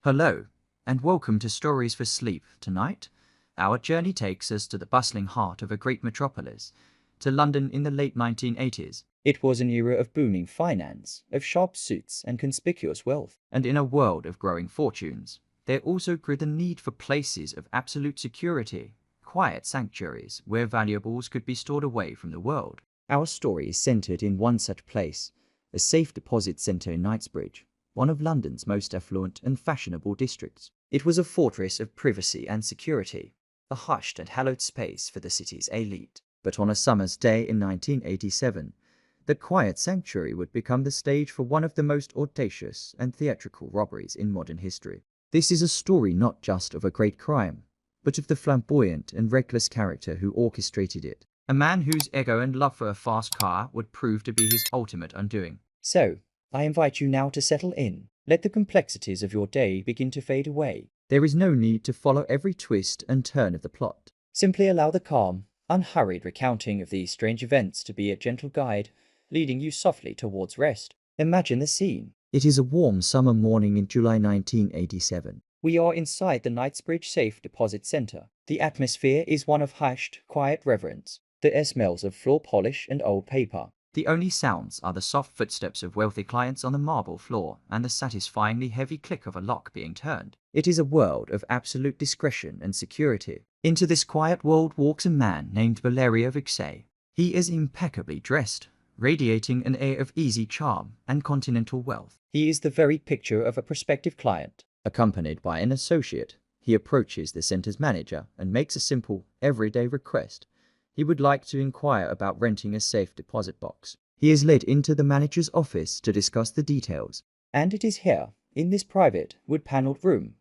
Hello, and welcome to Stories for Sleep. Tonight, our journey takes us to the bustling heart of a great metropolis, to London in the late 1980s. It was an era of booming finance, of sharp suits and conspicuous wealth, and in a world of growing fortunes, there also grew the need for places of absolute security, quiet sanctuaries where valuables could be stored away from the world. Our story is centered in one such place, a safe deposit centre in Knightsbridge, one of London's most affluent and fashionable districts. It was a fortress of privacy and security, a hushed and hallowed space for the city's elite. But on a summer's day in 1987, the quiet sanctuary would become the stage for one of the most audacious and theatrical robberies in modern history. This is a story not just of a great crime, but of the flamboyant and reckless character who orchestrated it. A man whose ego and love for a fast car would prove to be his ultimate undoing. So, I invite you now to settle in. Let the complexities of your day begin to fade away. There is no need to follow every twist and turn of the plot. Simply allow the calm, unhurried recounting of these strange events to be a gentle guide, leading you softly towards rest. Imagine the scene. It is a warm summer morning in July 1987. We are inside the Knightsbridge Safe Deposit Centre. The atmosphere is one of hushed, quiet reverence. The air smells of floor polish and old paper. The only sounds are the soft footsteps of wealthy clients on the marble floor and the satisfyingly heavy click of a lock being turned. It is a world of absolute discretion and security. Into this quiet world walks a man named Valerio Viccei. He is impeccably dressed, radiating an air of easy charm and continental wealth. He is the very picture of a prospective client. Accompanied by an associate, he approaches the center's manager and makes a simple, everyday request. He would like to inquire about renting a safe deposit box. He is led into the manager's office to discuss the details. And it is here, in this private, wood-paneled room,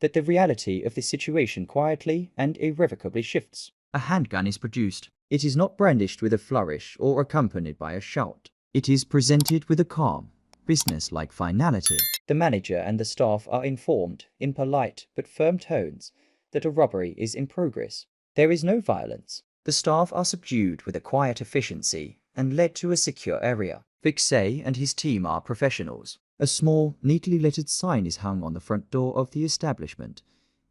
that the reality of the situation quietly and irrevocably shifts. A handgun is produced. It is not brandished with a flourish or accompanied by a shout. It is presented with a calm, business-like finality. The manager and the staff are informed, in polite but firm tones, that a robbery is in progress. There is no violence. The staff are subdued with a quiet efficiency and led to a secure area. Viccei and his team are professionals. A small, neatly lettered sign is hung on the front door of the establishment,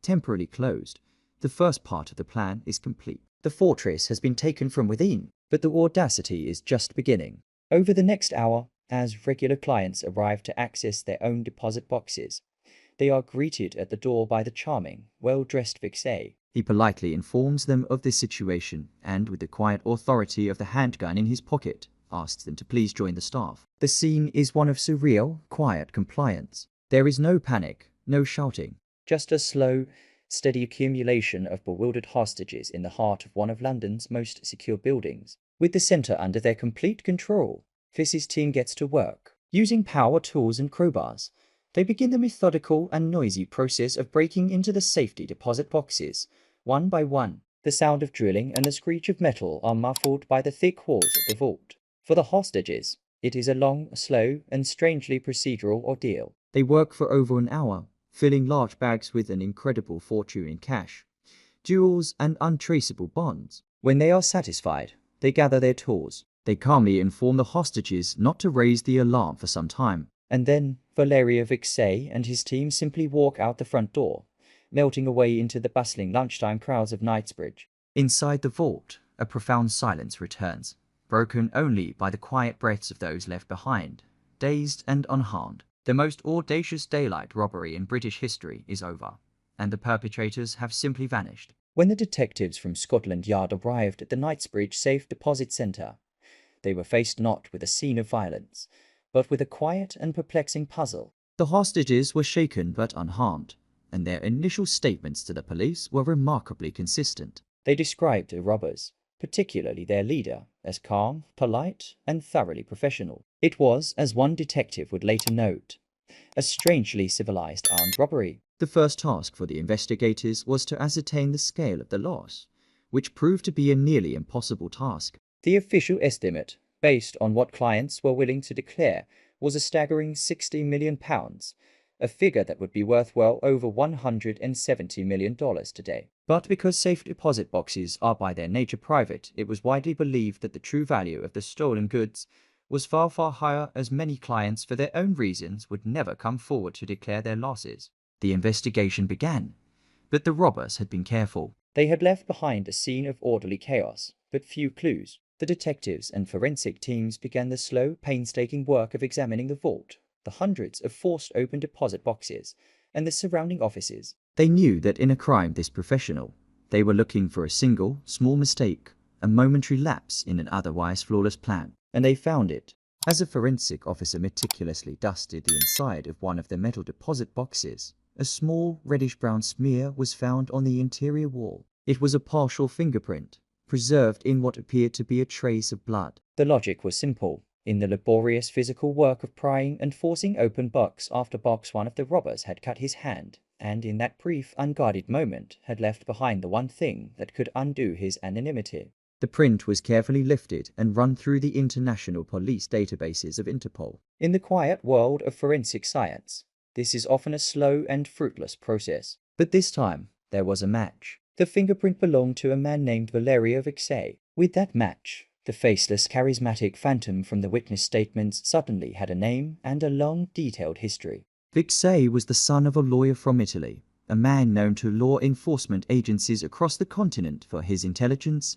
temporarily closed. The first part of the plan is complete. The fortress has been taken from within, but the audacity is just beginning. Over the next hour, as regular clients arrive to access their own deposit boxes, they are greeted at the door by the charming, well-dressed Viccei. He politely informs them of the situation and, with the quiet authority of the handgun in his pocket, asks them to please join the staff. The scene is one of surreal, quiet compliance. There is no panic, no shouting, just a slow, steady accumulation of bewildered hostages in the heart of one of London's most secure buildings. With the centre under their complete control, Viccei's team gets to work. Using power tools and crowbars, they begin the methodical and noisy process of breaking into the safety deposit boxes, one by one. The sound of drilling and the screech of metal are muffled by the thick walls of the vault. For the hostages, it is a long, slow, and strangely procedural ordeal. They work for over an hour, filling large bags with an incredible fortune in cash, jewels, and untraceable bonds. When they are satisfied, they gather their tools. They calmly inform the hostages not to raise the alarm for some time. And then Valerio Viccei and his team simply walk out the front door, melting away into the bustling lunchtime crowds of Knightsbridge. Inside the vault, a profound silence returns, broken only by the quiet breaths of those left behind, dazed and unharmed. The most audacious daylight robbery in British history is over, and the perpetrators have simply vanished. When the detectives from Scotland Yard arrived at the Knightsbridge Safe Deposit Centre, they were faced not with a scene of violence, but with a quiet and perplexing puzzle. The hostages were shaken but unharmed, and their initial statements to the police were remarkably consistent. They described the robbers, particularly their leader, as calm, polite, and thoroughly professional. It was, as one detective would later note, a strangely civilized armed robbery. The first task for the investigators was to ascertain the scale of the loss, which proved to be a nearly impossible task. The official estimate, based on what clients were willing to declare, was a staggering £60 million, a figure that would be worth well over $170 million today. But because safe deposit boxes are by their nature private, it was widely believed that the true value of the stolen goods was far, far higher, as many clients, for their own reasons, would never come forward to declare their losses. The investigation began, but the robbers had been careful. They had left behind a scene of orderly chaos, but few clues. The detectives and forensic teams began the slow, painstaking work of examining the vault, the hundreds of forced open deposit boxes, and the surrounding offices. They knew that in a crime this professional, they were looking for a single, small mistake, a momentary lapse in an otherwise flawless plan, and they found it. As a forensic officer meticulously dusted the inside of one of the metal deposit boxes, a small reddish-brown smear was found on the interior wall. It was a partial fingerprint, preserved in what appeared to be a trace of blood. The logic was simple. In the laborious physical work of prying and forcing open box after box, one of the robbers had cut his hand, and in that brief, unguarded moment had left behind the one thing that could undo his anonymity. The print was carefully lifted and run through the international police databases of Interpol. In the quiet world of forensic science, this is often a slow and fruitless process. But this time, there was a match. The fingerprint belonged to a man named Valerio Viccei. With that match, the faceless, charismatic phantom from the witness statements suddenly had a name and a long, detailed history. Viccei was the son of a lawyer from Italy, a man known to law enforcement agencies across the continent for his intelligence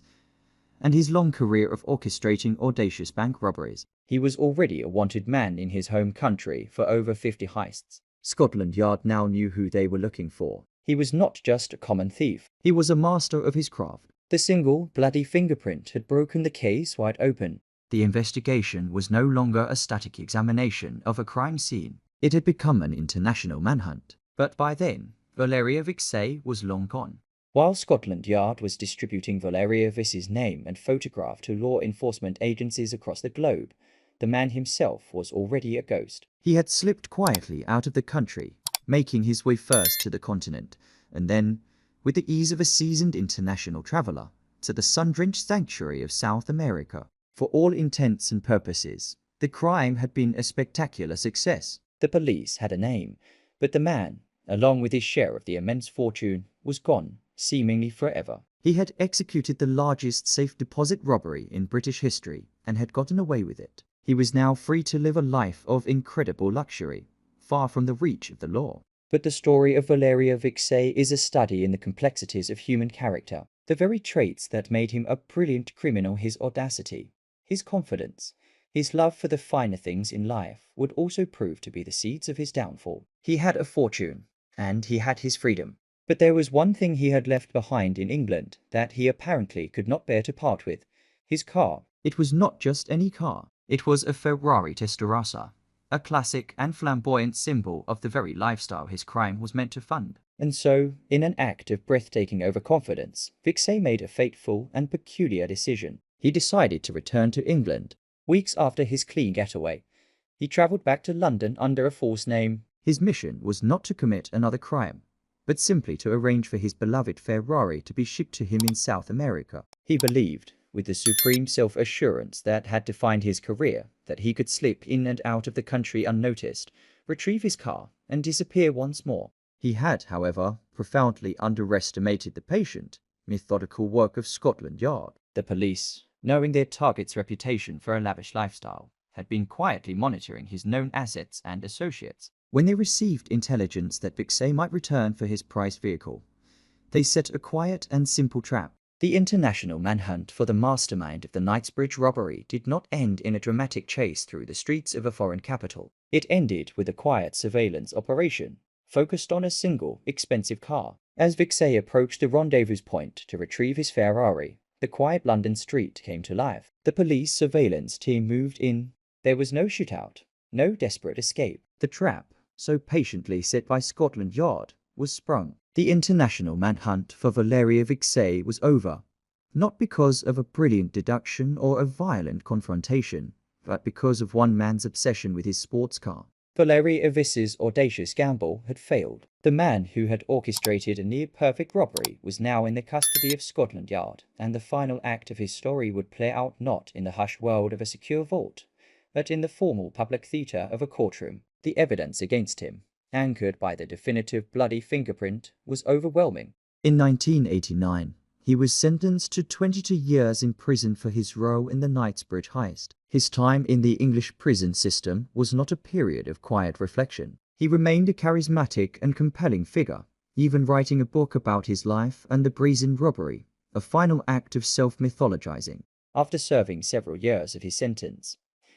and his long career of orchestrating audacious bank robberies. He was already a wanted man in his home country for over 50 heists. Scotland Yard now knew who they were looking for. He was not just a common thief. He was a master of his craft. The single, bloody fingerprint had broken the case wide open. The investigation was no longer a static examination of a crime scene. It had become an international manhunt. But by then, Valerio Viccei was long gone. While Scotland Yard was distributing Valerio Viccei's name and photograph to law enforcement agencies across the globe, the man himself was already a ghost. He had slipped quietly out of the country, making his way first to the continent, and then, with the ease of a seasoned international traveler, to the sun-drenched sanctuary of South America. For all intents and purposes, the crime had been a spectacular success. The police had a name, but the man, along with his share of the immense fortune, was gone, seemingly forever. He had executed the largest safe deposit robbery in British history and had gotten away with it. He was now free to live a life of incredible luxury, far from the reach of the law. But the story of Valerio Viccei is a study in the complexities of human character, the very traits that made him a brilliant criminal. His audacity, his confidence, his love for the finer things in life would also prove to be the seeds of his downfall. He had a fortune, and he had his freedom. But there was one thing he had left behind in England that he apparently could not bear to part with: his car. It was not just any car. It was a Ferrari Testarossa, a classic and flamboyant symbol of the very lifestyle his crime was meant to fund. And so, in an act of breathtaking overconfidence, Viccei made a fateful and peculiar decision. He decided to return to England. Weeks after his clean getaway, he travelled back to London under a false name. His mission was not to commit another crime, but simply to arrange for his beloved Ferrari to be shipped to him in South America. He believed, with the supreme self-assurance that had defined his career, that he could slip in and out of the country unnoticed, retrieve his car, and disappear once more. He had, however, profoundly underestimated the patient, methodical work of Scotland Yard. The police, knowing their target's reputation for a lavish lifestyle, had been quietly monitoring his known assets and associates. When they received intelligence that Viccei might return for his prized vehicle, they set a quiet and simple trap. The international manhunt for the mastermind of the Knightsbridge robbery did not end in a dramatic chase through the streets of a foreign capital. It ended with a quiet surveillance operation, focused on a single, expensive car. As Viccei approached the rendezvous point to retrieve his Ferrari, the quiet London street came to life. The police surveillance team moved in. There was no shootout, no desperate escape. The trap, so patiently set by Scotland Yard, was sprung. The international manhunt for Valerio Viccei was over, not because of a brilliant deduction or a violent confrontation, but because of one man's obsession with his sports car. Valerio Viccei's audacious gamble had failed. The man who had orchestrated a near-perfect robbery was now in the custody of Scotland Yard, and the final act of his story would play out not in the hushed world of a secure vault, but in the formal public theatre of a courtroom. The evidence against him, anchored by the definitive bloody fingerprint, was overwhelming. In 1989, he was sentenced to 22 years in prison for his role in the Knightsbridge heist. His time in the English prison system was not a period of quiet reflection. He remained a charismatic and compelling figure, even writing a book about his life and the brazen robbery, a final act of self-mythologizing. After serving several years of his sentence,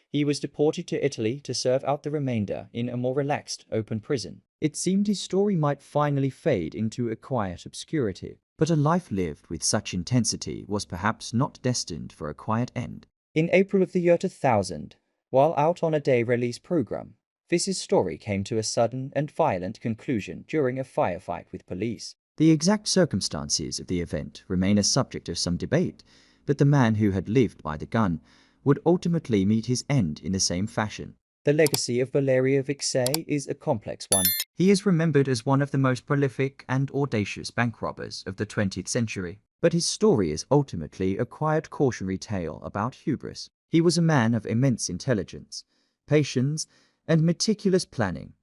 he was deported to Italy to serve out the remainder in a more relaxed, open prison. It seemed his story might finally fade into a quiet obscurity, but a life lived with such intensity was perhaps not destined for a quiet end. In April of the year 2000, while out on a day release program, Viccei's story came to a sudden and violent conclusion during a firefight with police. The exact circumstances of the event remain a subject of some debate, but the man who had lived by the gun would ultimately meet his end in the same fashion. The legacy of Valerio Viccei is a complex one. He is remembered as one of the most prolific and audacious bank robbers of the 20th century, but his story is ultimately a quiet cautionary tale about hubris. He was a man of immense intelligence, patience, and meticulous planning,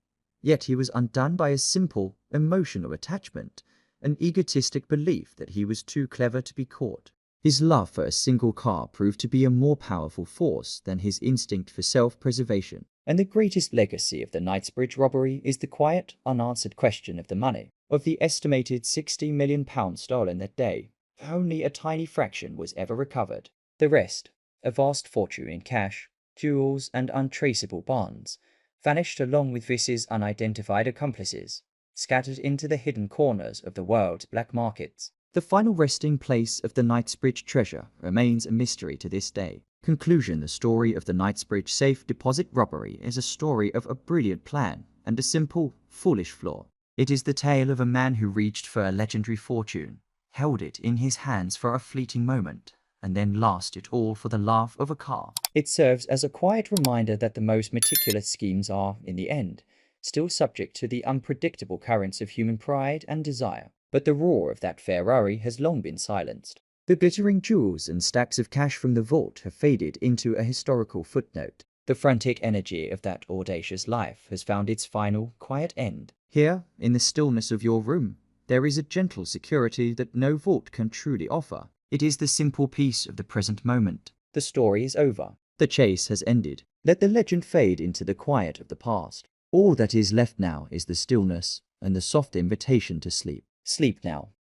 yet he was undone by a simple, emotional attachment, an egotistic belief that he was too clever to be caught. His love for a single car proved to be a more powerful force than his instinct for self-preservation. And the greatest legacy of the Knightsbridge robbery is the quiet, unanswered question of the money. Of the estimated £60 million stolen that day, only a tiny fraction was ever recovered. The rest, a vast fortune in cash, jewels, and untraceable bonds, vanished along with Viccei's unidentified accomplices, scattered into the hidden corners of the world's black markets. The final resting place of the Knightsbridge treasure remains a mystery to this day. Conclusion: the story of the Knightsbridge Safe Deposit Robbery is a story of a brilliant plan and a simple, foolish flaw. It is the tale of a man who reached for a legendary fortune, held it in his hands for a fleeting moment, and then lost it all for the laugh of a car. It serves as a quiet reminder that the most meticulous schemes are, in the end, still subject to the unpredictable currents of human pride and desire. But the roar of that Ferrari has long been silenced. The glittering jewels and stacks of cash from the vault have faded into a historical footnote. The frantic energy of that audacious life has found its final, quiet end. Here, in the stillness of your room, there is a gentle security that no vault can truly offer. It is the simple peace of the present moment. The story is over. The chase has ended. Let the legend fade into the quiet of the past. All that is left now is the stillness and the soft invitation to sleep. Sleep now.